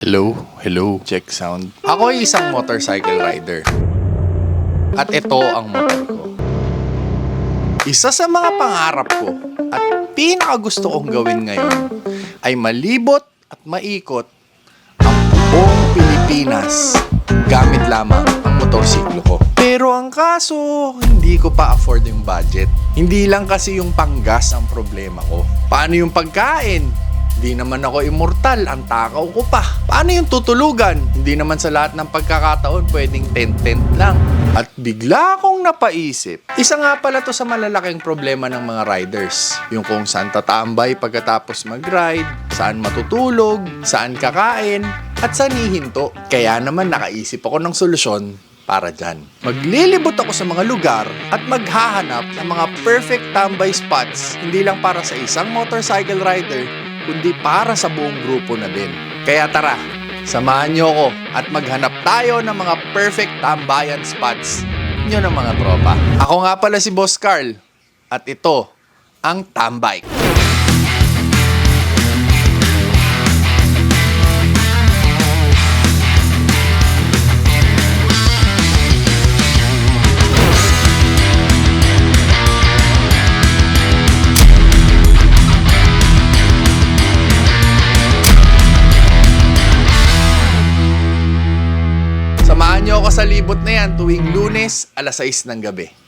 Hello, check sound. Ako ay isang motorcycle rider. At ito ang motor ko. Isa sa mga pangarap ko at pinakagusto kong gawin ngayon ay malibot at maikot ang buong Pilipinas gamit lamang ang motorsiklo ko. Pero ang kaso, hindi ko pa afford yung budget. Hindi lang kasi yung panggas ang problema ko. Paano yung pagkain? Hindi naman ako immortal, ang takaw ko pa. Paano yung tutulugan? Hindi naman sa lahat ng pagkakataon pwedeng tent-tent lang. At bigla akong napaisip, isa nga pala to sa malalaking problema ng mga riders. Yung kung saan tatambay pagkatapos mag-ride, saan matutulog, saan kakain, at saan hihinto. Kaya naman nakaisip ako ng solusyon para dyan. Maglilibot ako sa mga lugar at maghahanap ng mga perfect tambay spots, hindi lang para sa isang motorcycle rider, kundi para sa buong grupo na din. Kaya tara, samahan niyo ako at maghanap tayo ng mga perfect tambayan spots niyo ng mga tropa. Ako nga pala si Boss Carl at ito ang Tambike. Samahan niyo ako sa libot na yan tuwing Lunes, alas 6 ng gabi.